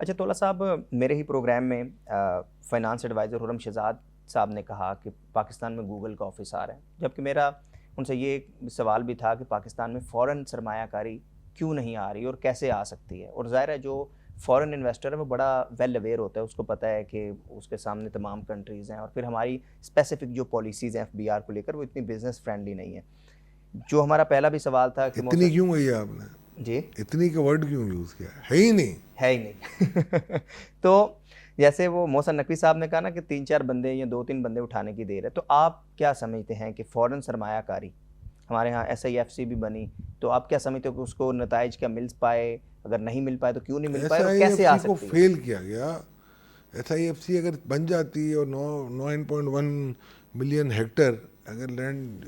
अच्छा तोला साहब, मेरे ही प्रोग्राम में फाइनेंस एडवाइज़र हुरम शहज़ाद साहब ने कहा कि पाकिस्तान में गूगल का ऑफ़िस आ रहा है। जबकि मेरा उनसे ये एक सवाल भी था कि पाकिस्तान में फ़ॉरेन सरमायाकारी क्यों नहीं आ रही और कैसे आ सकती है? और ज़ाहिर है जो फ़ॉरेन इन्वेस्टर है वो बड़ा वेल अवेयर होता है, उसको पता है कि उसके सामने तमाम कंट्रीज़ हैं और फिर हमारी स्पेसिफ़िक जो पॉलिसीज़ हैं एफबीआर को लेकर वो इतनी बिज़नेस फ्रेंडली नहीं है। जो हमारा पहला भी सवाल था कि इतनी मोहसिन। क्यों गई है आपने? जी। इतनी का वर्ड क्यों यूज़ किया? है ही नहीं। है ही नहीं। तो जैसे वो मोहसिन नकवी साहब ने कहा ना कि 3-4 बंदे या 2-3 बंदे उठाने की देर है, तो आप क्या समझते हैं कि फ़ॉरेन सरमायाकारी हमारे यहाँ एसआईएफसी भी बनी, तो आप क्या समझते हो कि उसको नताइज क्या मिल पाए? अगर नहीं मिल पाए तो क्यों नहीं मिल पाए और कैसे आ एसआईएफसी को सकती है? फेल किया गया। एसआईएफसी अगर बन जाती है और 9.1 मिलियन हेक्टर अगर लैंड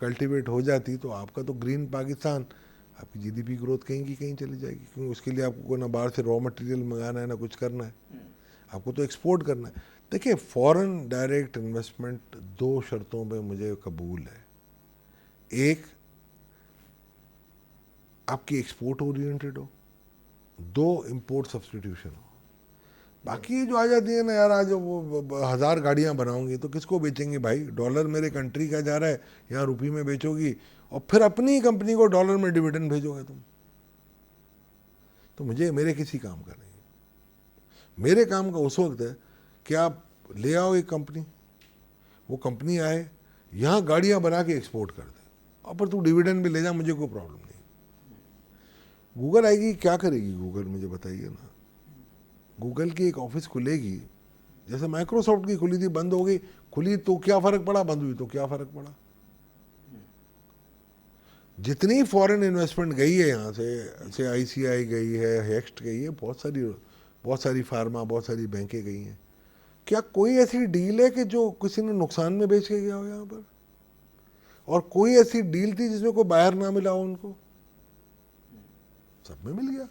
कल्टीवेट हो जाती तो आपका तो ग्रीन पाकिस्तान, आपकी जीडीपी ग्रोथ कहीं की कहीं चली जाएगी। क्योंकि उसके लिए आपको ना बाहर से रॉ मटेरियल मंगाना है ना कुछ करना है, आपको तो एक्सपोर्ट करना है। देखिए, फॉरेन डायरेक्ट इन्वेस्टमेंट दो शर्तों पे मुझे कबूल है। एक, आपकी एक्सपोर्ट ओरिएंटेड हो। दो, इंपोर्ट सब्सटीट्यूशन हो। बाकी जो आ जाती है ना यार, आज वो 1000 गाड़ियां बनाऊंगी तो किसको बेचेंगे भाई? डॉलर मेरे कंट्री का जा रहा है, यहाँ रुपये में बेचोगी और फिर अपनी कंपनी को डॉलर में डिविडेंड भेजोगे तुम, तो मुझे मेरे किसी काम का नहीं। मेरे काम का उस वक्त है कि आप ले आओ एक कंपनी, वो कंपनी आए यहाँ गाड़ियां बना के एक्सपोर्ट कर दे और फिर तू डिविडेंड भी ले जा, मुझे कोई प्रॉब्लम नहीं। गूगल आएगी, क्या करेगी गूगल मुझे बताइए ना। गूगल की एक ऑफिस खुलेगी, जैसे माइक्रोसॉफ्ट की खुली थी, बंद हो गई। खुली तो क्या फर्क पड़ा, बंद हुई तो क्या फर्क पड़ा? जितनी फॉरेन इन्वेस्टमेंट गई है यहाँ से आईसीआई गई है, हेक्स्ट गई है, बहुत सारी फार्मा, बहुत सारी बैंकें गई हैं। क्या कोई ऐसी डील है कि जो किसी ने नुकसान में बेच के गया हो यहाँ पर? और कोई ऐसी डील थी जिसमें कोई बायर ना मिला हो उनको? सब में मिल गया।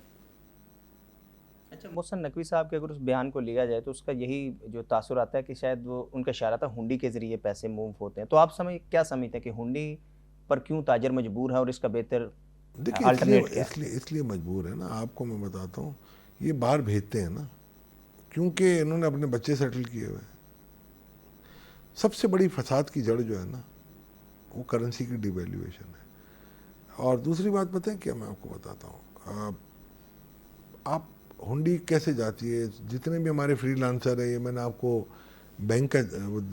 अच्छा, मोहसिन नकवी साहब के अगर उस बयान को लिया जाए तो उसका यही जो तासुर आता है कि शायद वो उनका इशारा था हुंडी के ज़रिए पैसे मूव होते हैं। तो आप क्या समझते हैं कि हुंडी पर क्यों ताजर मजबूर है और इसका बेहतर देखिए, इसलिए अल्टरनेट क्या है? इसलिए इसलिए मजबूर है ना, आपको मैं बताता हूँ। ये बाहर भेजते हैं ना क्योंकि इन्होंने अपने बच्चे सेटल किए हुए हैं। सबसे बड़ी फसाद की जड़ जो है ना, वो करेंसी की डिवैल्यूएशन है। और दूसरी बात पता है क्या, मैं आपको बताता हूँ। आप, हुंडी कैसे जाती है? जितने भी हमारे फ्रीलांसर है, ये मैंने आपको बैंक का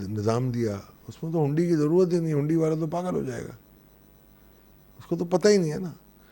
निज़ाम दिया, उसमें तो हुंडी की ज़रूरत ही नहीं। हुंडी वाला तो पागल हो जाएगा, उसको तो पता ही नहीं है ना।